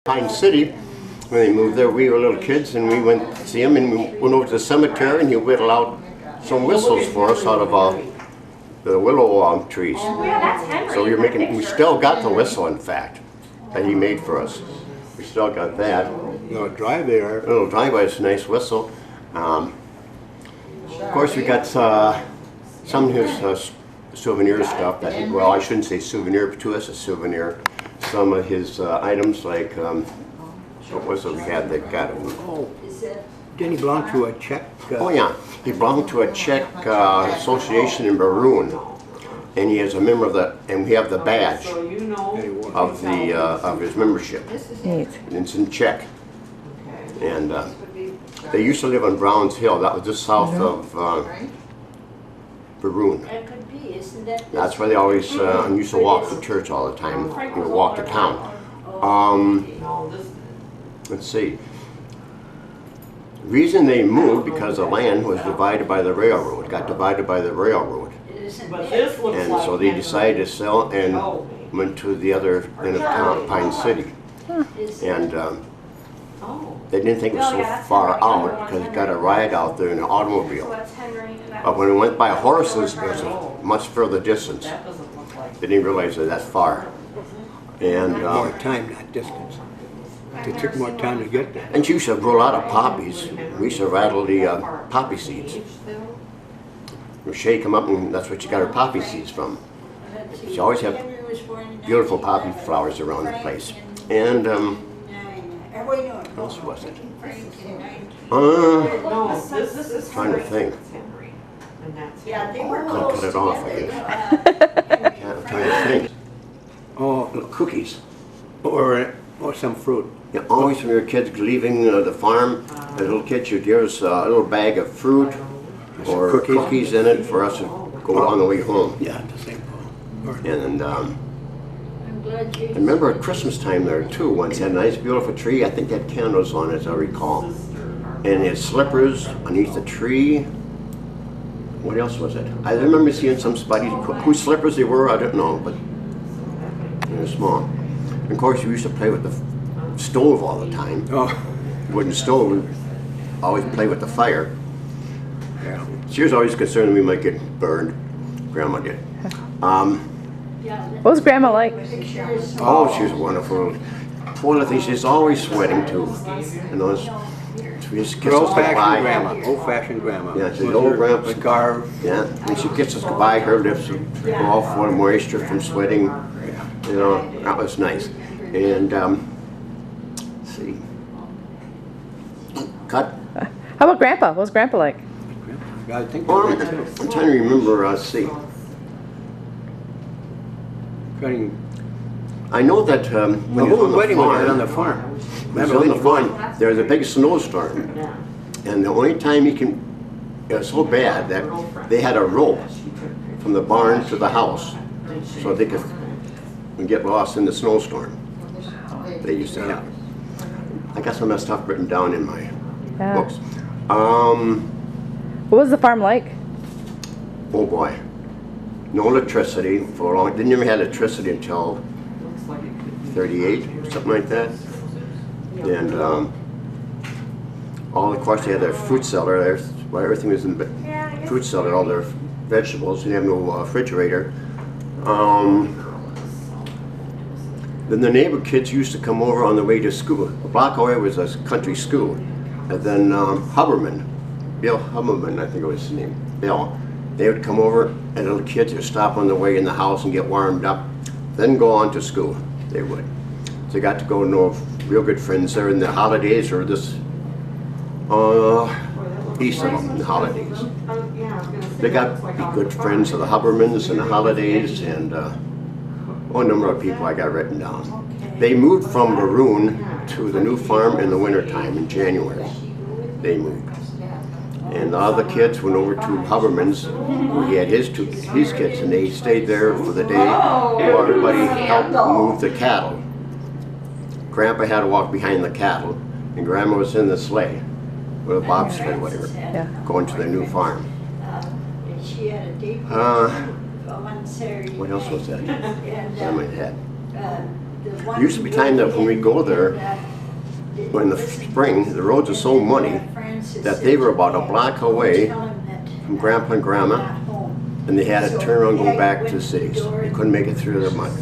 Pine City, when they moved there, we were little kids and we went to see him, and we went over to the cemetery and he whittled out some whistles for us out of the willow trees. So we still got the whistle, in fact, that he made for us. We still got that. No, driveway. Little driveway is a nice whistle. Of course, we got some of his souvenir stuff. Well, I shouldn't say souvenir, but to us a souvenir. Some of his items, like what was it we had that got him? Oh, didn't he belong to a Czech? Oh yeah, he belonged to a Czech association in Maroon, and he is a member of the, and we have the badge of the of his membership. And it's in Czech, and they used to live on Browns Hill. That was just south of Maroon. That's where they always used to walk to church all the time. You know, walk to town. Let's see. The reason they moved because the land was divided by the railroad. Got divided by the railroad, and so they decided to sell and went to the other end of town, Pine City. And they didn't think it was so far out because it got a ride out there in an automobile. But when it went by horses, it was a much further distance. They didn't realize that that's far. And More time, not distance. It took more time to get there. and she used to grow a lot of poppies. We used to rattle the poppy seeds. You shake them up, and that's what you got her poppy seeds from. She always had beautiful poppy flowers around the place. And what else was it? Trying to think. I'll cut it off, I guess. Yeah, I'm trying to think. Oh, Cookies. or some fruit. Yeah, always when we were kids leaving the farm, as little kids, you'd give us a little bag of fruit or cookies in it for us to go on the way home. Yeah, the same. And I remember at Christmas time there too, once had a nice beautiful tree. I think they had candles on it, as I recall. And it had slippers underneath the tree. What else was it? I remember seeing some spidey, whose slippers they were, I don't know, but they were small. And of course, we used to play with the stove all the time. Oh, Wooden stove, we always play with the fire. yeah. She was always concerned we might get burned. Grandma did. What was Grandma like? Oh, she was wonderful. One of the things, she's always sweating too. You know, she just gets us goodbye. Old-fashioned grandma. Yeah, she's old grandpa. Scarf. Yeah, and she gets us goodbye. Her lips would go all full of moisture from sweating. You know, that was nice. And let's see, cut. How about Grandpa? What was Grandpa like? I think Oh, I'm trying to remember. Let's see. cutting. I know that when he was on the wedding was on the farm. farm. When he was on the farm, there was a big snowstorm, and the only time he can, it was so bad that they had a rope from the barn to the house, so they could get lost in the snowstorm. They used to have. I got some of that stuff written down in my books. What was the farm like? Oh boy, no electricity for a long. Didn't even have electricity until 38, something like that. And all, of course, they had their fruit cellar there. Well, everything was in the fruit cellar, all their vegetables. They didn't have no refrigerator. Then the neighbor kids used to come over on the way to school. A block away was a country school. And then Huberman, Bill Huberman, I think it was his name, Bill. They would come over, and little kids would stop on the way in the house and get warmed up, then go on to school. They would. So they got to go know real good friends there in the holidays, or this Easter in the holidays. They got to be good friends of the Hubermans in the holidays, and a number of people I got written down. They moved from Maroon to the new farm in the wintertime in January. They moved. And the other kids went over to Huberman's. He had his kids, and they stayed there for the day while everybody helped move the cattle. Grandpa had to walk behind the cattle, and Grandma was in the sleigh, with a bobsled, whatever, going to their new farm. What else was that? In my head. used to be time that when we go there, in the spring, the roads are so muddy that they were about a block away from Grandpa and Grandma, and they had to turn around and go back to the cities. They couldn't make it through the mud.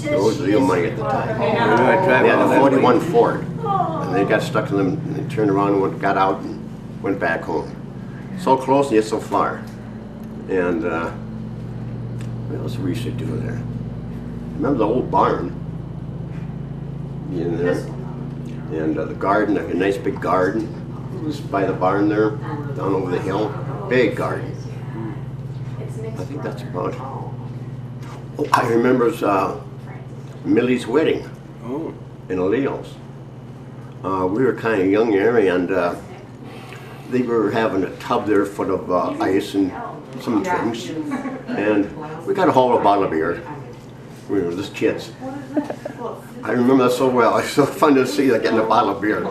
Those were real money at the time. They had a 41 Ford, and they got stuck in them, and they turned around and got out and went back home. So close and yet so far. And what else we should do there? Remember the old barn? And the garden, a nice big garden. It was by the barn there, down over the hill. Big garden. I think that's about it. Oh, I remember Millie's wedding in Leo's. We were kind of young there, and they were having a tub there full of ice and some drinks. And we got a whole bottle of beer. We were just kids. I remember that so well. It's so fun to see like getting a bottle of beer.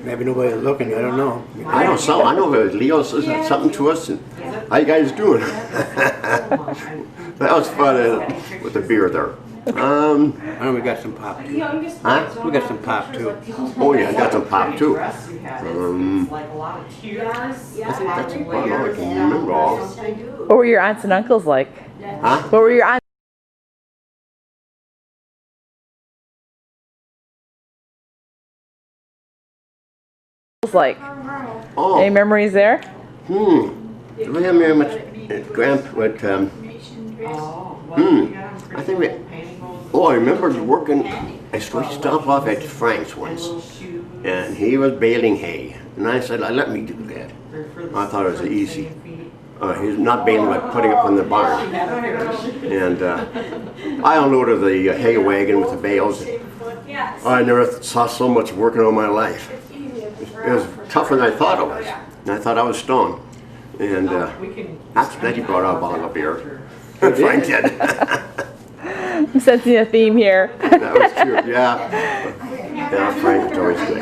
Maybe nobody was looking, I don't know. I don't know. I know Leo says something to us. And how you guys doing? That was fun with the beer there. I know we got some pop too. Huh? We got some pop too. Oh yeah, I got some pop too. I think that's about all I can remember all. What were your aunts and uncles like? Huh? What were your aunts like? Oh. Any memories there? Do we have very much I think we. Oh, I remember working. I stopped off at Frank's once, and he was baling hay, and I said, "Let me do that." I thought it was easy. He's not baling, but putting it on the barn, and I unloaded the hay wagon with the bales. I never saw so much work in all my life. It was tougher than I thought it was, and I thought I was stoned. And after that, he brought out a bottle of beer. Frank did. I'm sensing a theme here. That was true, yeah. Yeah, Frank was always good.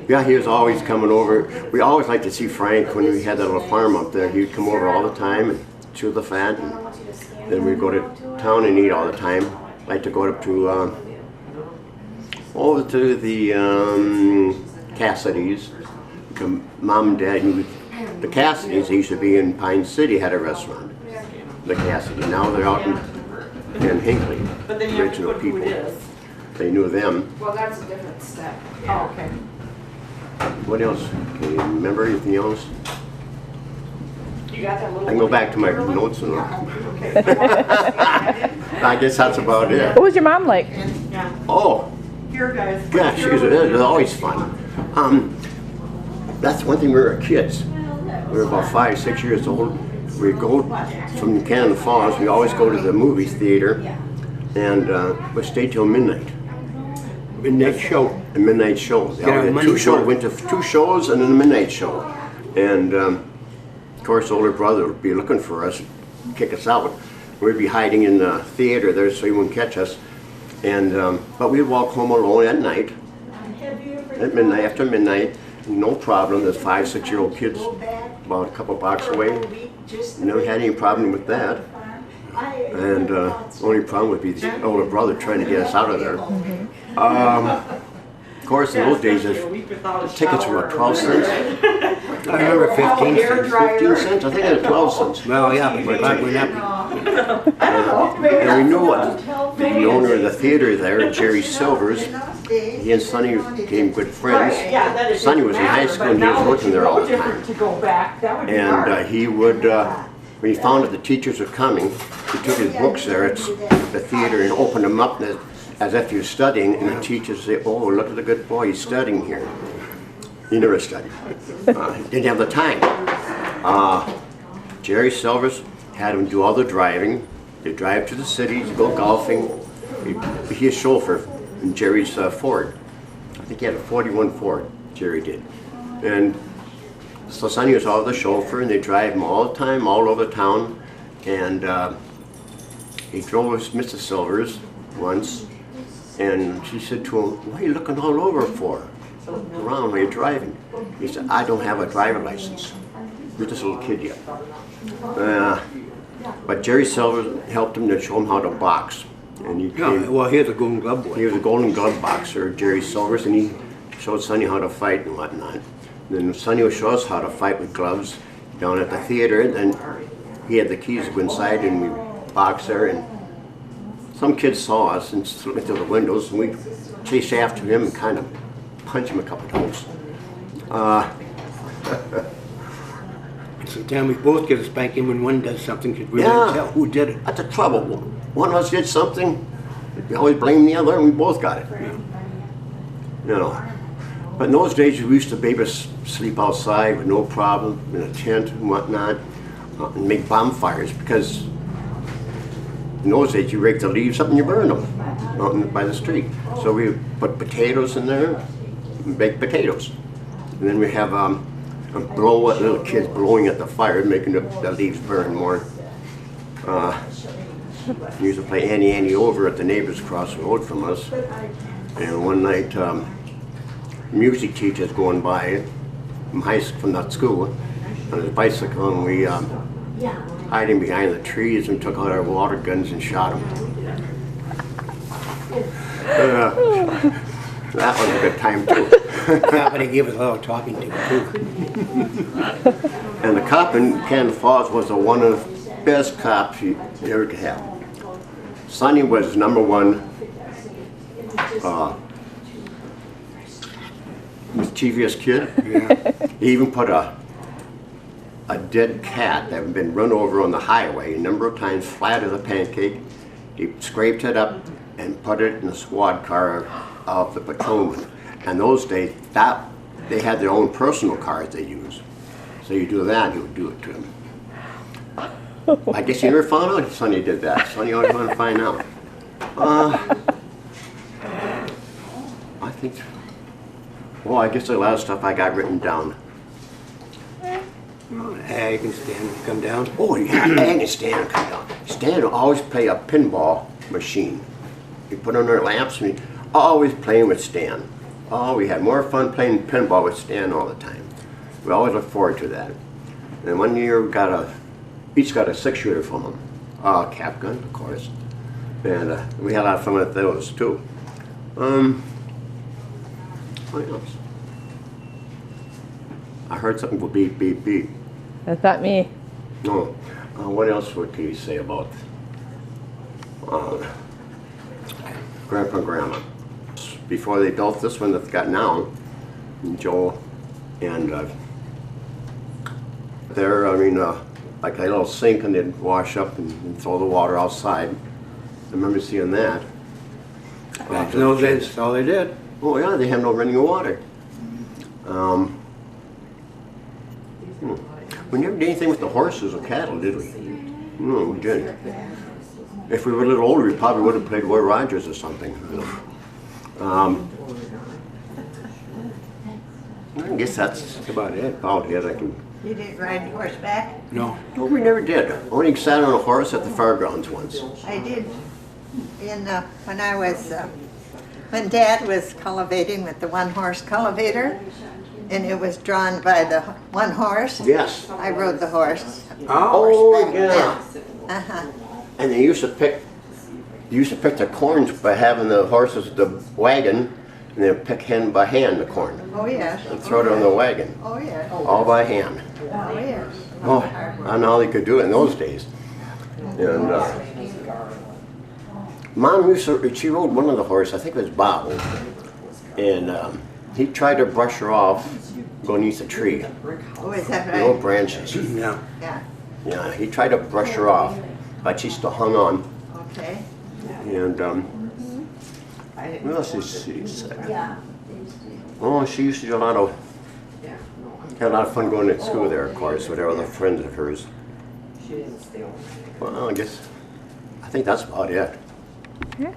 Yeah, he was always coming over. We always liked to see Frank when we had that little farm up there. He'd come over all the time and chew the fat. And then we'd go to town and eat all the time. Like to go up to over to the Cassidy's. Mom and Dad, the Cassidys used to be in Pine City, had a restaurant. The Cassidy. Now they're out in Hinckley. Original people. They knew them. Well, that's a different step. Oh, okay. What else? Can you remember anything else? You got that little. I can go back to my notes and I guess that's about it. What was your mom like? Yeah. Oh, Here, guys. yeah, it was always fun. That's one thing, we were kids. We were about 5, 6 years old. We'd go from Cannon Falls, we always go to the movie theater, and we'd stay till midnight. Midnight show. A midnight show. They Yeah, always had money two shows. for it. Went to 2 shows and then a midnight show. And of course, older brother would be looking for us, kick us out. We'd be hiding in the theater there so he wouldn't catch us. And but we'd walk home alone at night, at midnight, after midnight. No problem. There's 5, 6-year-old kids about a couple blocks away. Never had any problem with that. And the only problem would be the older brother trying to get us out of there. Of course, in those days, the tickets were 12 cents. I remember 15 cents. 15 cents? I think it was 12 cents. Well, yeah, but back when that, And we knew what the owner of the theater there, Jerry Silvers, he and Sonny became good friends. Sonny was in high school and he was working there all the time. And he would, when he found that the teachers were coming, he took his books there at the theater and opened them up as if he was studying, and the teachers say, "Oh, look at the good boy, he's studying here." He never studied. He didn't have the time. Jerry Silvers had him do all the driving. They drive to the cities, go golfing. He's a chauffeur in Jerry's Ford. I think he had a 41 Ford, Jerry did. And so Sonny was all the chauffeur, and they drive him all the time, all over town. And he drove with Mrs. Silvers once, and she said to him, "What are you looking all over for? Around while you're driving?" He said, "I don't have a driver license." You're just a little kid yet. But Jerry Silver helped him to show him how to box. And he Yeah, well, here's a Golden Glove boy. he was a Golden Glove boxer, Jerry Silvers, and he showed Sonny how to fight and whatnot. Then Sonny would show us how to fight with gloves down at the theater, and then he had the keys to go inside and we boxed there. And some kids saw us and slipped me through the windows, and we chased after him and kind of punched him a couple times. Sometimes we both get a spanking when one does something because we Yeah. don't tell who did it. That's the trouble. One of us did something, we always blame the other, and we both got it. You know. But in those days, we used to be able to sleep outside with no problem, in a tent and whatnot, and make bonfires, because in those days, you rake the leaves up and you burn them out by the street. So we put potatoes in there, and baked potatoes. And then we have little kids blowing at the fire, making the leaves burn more. We used to play Annie Annie over at the neighbors across the road from us. And one night, music teacher's going by from that school on his bicycle, and we hid him behind the trees and took out our water guns and shot him. That was a good time too. Yeah, but he gave us a lot of talking to too. And the cop in Cannon Falls was one of the best cops you ever could have. Sonny was #1 mischievous kid. Yeah. He even put a dead cat that had been run over on the highway a number of times, flat as a pancake. He scraped it up and put it in the squad car of the patrolman. And those days, they had their own personal cars they used. So you do that, he would do it to him. I guess you never found out Sonny did that. Sonny always wanted to find out. I think, well, I guess there's a lot of stuff I got written down. Yeah, you can stand and come down. Oh yeah, and Stan would come down. Stan would always play a pinball machine. He put on our lamps and he always playing with Stan. Oh, we had more fun playing pinball with Stan all the time. We always look forward to that. And one year we each got a 6-shooter from him. Cap gun, of course. And we had a lot of fun with those too. What else? I heard something go beep, beep, beep. That's not me. No. What else would you say about Grandpa and Grandma? Before they built this one that they've got now, Joe and there, I mean, like a little sink, and they'd wash up and throw the water outside. I remember seeing that. Back in those days, that's all they did. Oh yeah, they have no running water. We never did anything with the horses or cattle, did we? No, we didn't. If we were a little older, we probably would have played Roy Rogers or something. I guess that's about it. I can. You didn't ride horseback? No. No, we never did. Only sat on a horse at the fairgrounds once. I did when Dad was cultivating with the one-horse cultivator, and it was drawn by the one horse. Yes. I rode the horse. Oh, horseback. yeah. Uh-huh. And they used to pick the corns by having the horses, the wagon, and they'd pick hand by hand the corn. Oh, yes. And throw it on the wagon. Oh, yes. All by hand. Oh, yes. Oh, I don't know how they could do it in those days. And Mom she rode one of the horses, I think it was Bob, and he tried to brush her off going beneath a tree. Oh, is that The old right? branches. Yeah. Yeah. Yeah, he tried to brush her off, but she still hung on. Okay. And what else did she say? Oh, she used to do had a lot of fun going to school there, of course, with other friends of hers. Well, I think that's about it. Yeah.